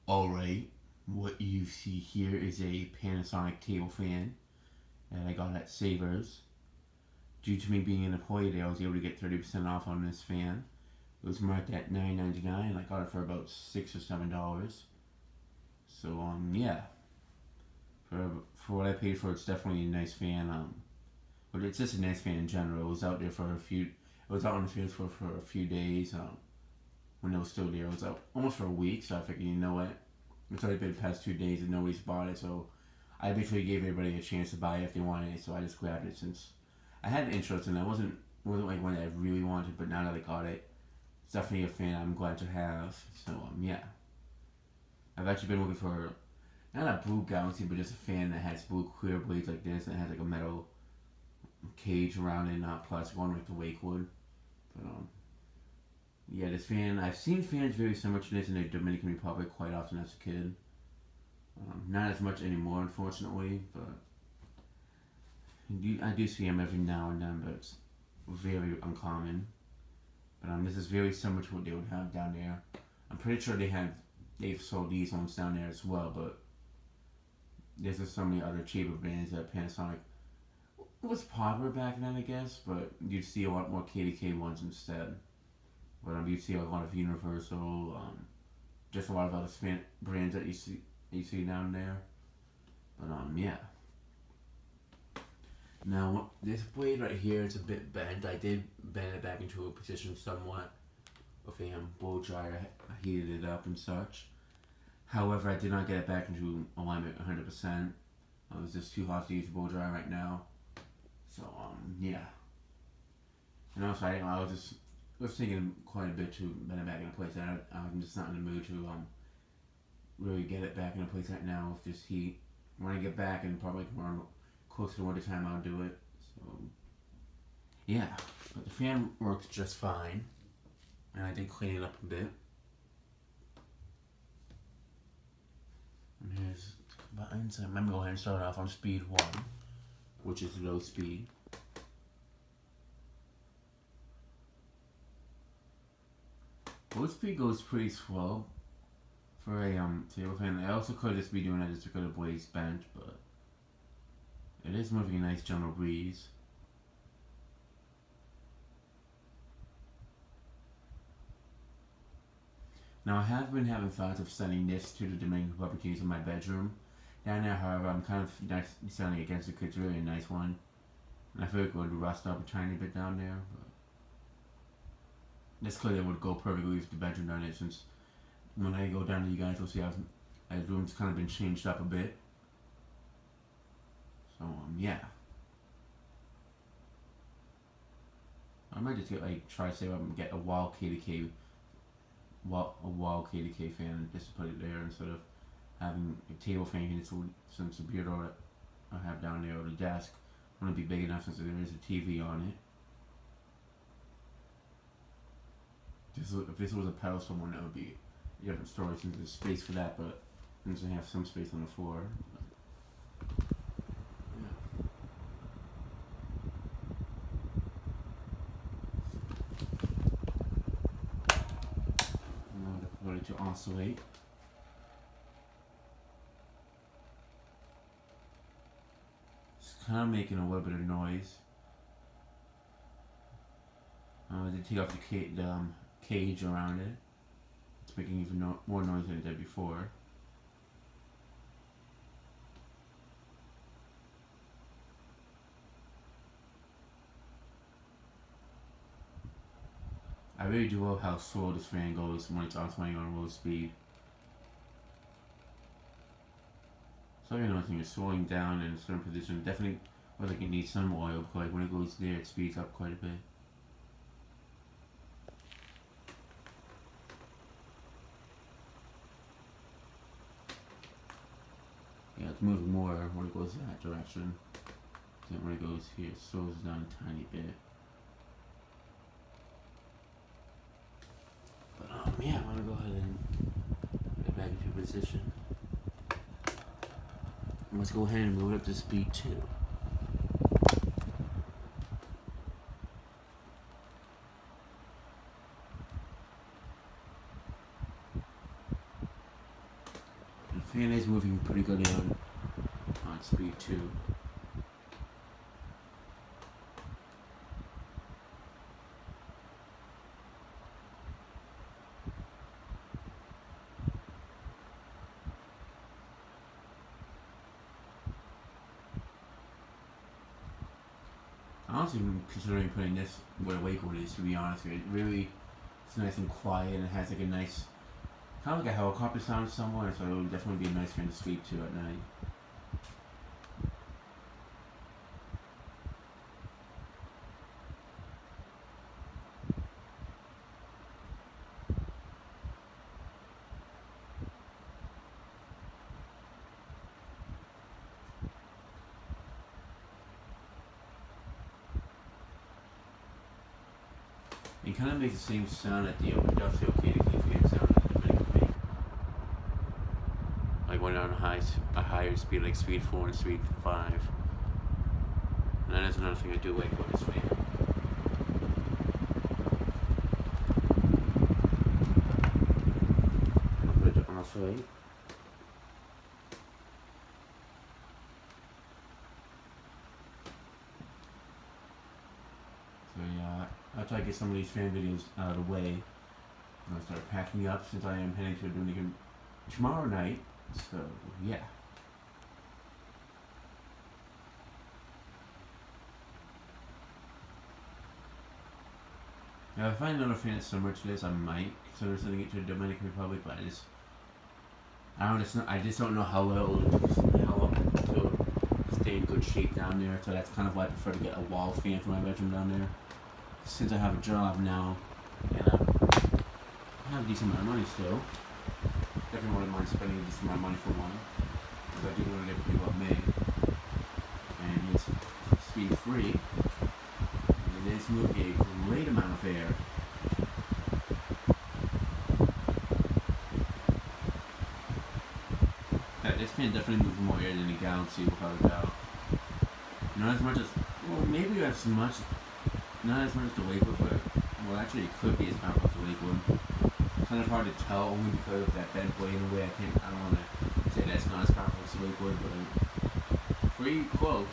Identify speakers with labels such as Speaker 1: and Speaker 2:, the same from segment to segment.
Speaker 1: Alright, what you see here is a Panasonic Table Fan that I got at Savers. Due to me being an employee there, I was able to get 30% off on this fan. It was marked at $9.99 and I got it for about $6 or $7. So yeah, for what I paid for, it's definitely a nice fan. But it's just a nice fan in general. It was out there for it was out on the field for a few days. When it was still there, it was out almost for a week. So I figured, you know what, it's already been the past 2 days and nobody's bought it. So I basically gave everybody a chance to buy it if they wanted it. So I just grabbed it since I had an interest in it. It wasn't like one that I really wanted, but now that I got it, it's definitely a fan I'm glad to have. So yeah, I've actually been looking for not a blue Galaxy, but just a fan that has blue clear blades like this and it has like a metal cage around it, not plastic one like the Wakewood. But yeah, this fan, I've seen fans very similar to this in the Dominican Republic quite often as a kid. Not as much anymore, unfortunately, but I do see them every now and then, but it's very uncommon. But this is very similar to what they would have down there. I'm pretty sure they've sold these ones down there as well, but there's just so many other cheaper brands that Panasonic was popular back then, I guess, but you'd see a lot more KDK ones instead. But you'd see a lot of Universal, just a lot of other brands that you see down there. But yeah. Now this blade right here is a bit bent. I did bend it back into a position somewhat with a blow dryer. I heated it up and such. However, I did not get it back into alignment 100%. It was just too hot to use a blow dryer right now. So yeah. And also I was thinking quite a bit to bend it back into place. I'm just not in the mood to really get it back into place right now with this heat. When I get back and probably around close to winter time, I'll do it. So yeah, but the fan works just fine, and I did clean it up a bit. And here's the buttons. I'm gonna go ahead and start off on speed 1, which is low speed. Low speed goes pretty slow for a table fan. I also could just be doing that just because the blade's bent, but it is moving a nice gentle breeze. Now I have been having thoughts of sending this to the Dominican Republic to use in my bedroom. Down there, however, I'm kind of deciding against it because it's really a nice one. And I feel like it would rust up a tiny bit down there. But that's clearly it would go perfectly with the bedroom down there, since when I go down to you guys, you'll see how the room's kind of been changed up a bit. So yeah. I might just try to say get a wall KDK fan and just put it there instead of having a table fan, since the bureau that I have down there or the desk wouldn't be big enough since there is a TV on it. If this was a pedestal one, that would be a different story since there's space for that, but since I have some space on the floor. To oscillate. It's kind of making a little bit of noise. I did take off the cage around it. It's making even more noise than it did before. I really do love how slow this fan goes when it's oscillating on low speed. So you know, it's slowing down in a certain position. Definitely, I think it needs some oil, because when it goes there, it speeds up quite a bit. Yeah, it's moving more when it goes that direction. Then when it goes here, it slows down a tiny bit. Yeah, I'm going to go ahead and get back into position. Let's go ahead and move it up to speed 2. fan is moving pretty good on speed too. Honestly, I'm considering putting this where the wakeboard is, to be honest with you. It really, it's nice and quiet, and it has like a nice, kind of like a helicopter sound somewhere, so it would definitely be a nice fan to sleep to at night. It kind of makes the same sound at the industrial Katy fan sound that the Dominican make. Like when on a higher speed, like speed 4 and speed 5. And that is another thing I do like about this fan. I'll put it on also. So yeah, after I get some of these fan videos out of the way, I'm gonna start packing up since I am heading to the Dominican tomorrow night. So yeah. Now if I find another fan that's similar to this, I might consider sending it to the Dominican Republic, but I just don't know how well it'll stay in good shape down there. So that's kind of why I prefer to get a wall fan for my bedroom down there. Since I have a job now, and I have a decent amount of money still, definitely wouldn't mind spending a decent amount of money for one, because I do want to get pretty well made, and it's speed free, and it is moving a great amount of air. This fan definitely moves more air than a Galaxy, without a doubt. Not as much as, well, maybe as much. Not as much as the wakeboard, but, well, actually it could be as powerful as the wakeboard. It's kind of hard to tell, only because of that bent blade in a way. I don't want to say that's not as powerful as the wakeboard, but pretty close.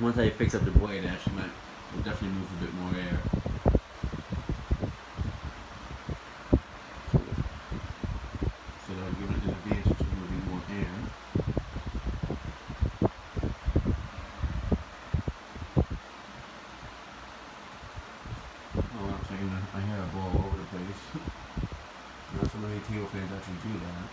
Speaker 1: Once I fix up the blade, it will definitely move a bit more air. So that'll give it an advantage of moving more air. I had a ball all over the place. Not so many table fans actually do that.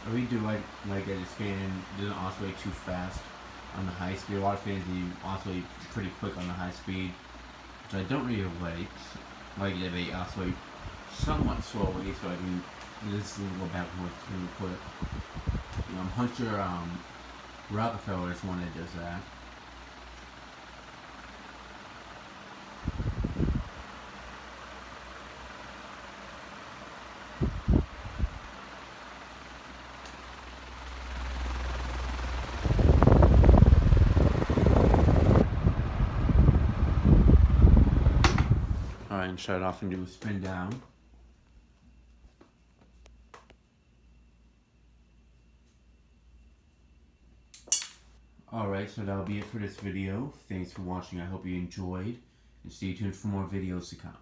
Speaker 1: I really do like that this fan doesn't oscillate too fast on the high speed. A lot of fans oscillate pretty quick on the high speed, which I don't really like. Like that they oscillate somewhat slowly, so I can listen a little back and forth pretty quick. Hunter Rockefeller is one that does that. Alright, and shut it off and do a spin down. Alright, so that'll be it for this video. Thanks for watching. I hope you enjoyed. And stay tuned for more videos to come.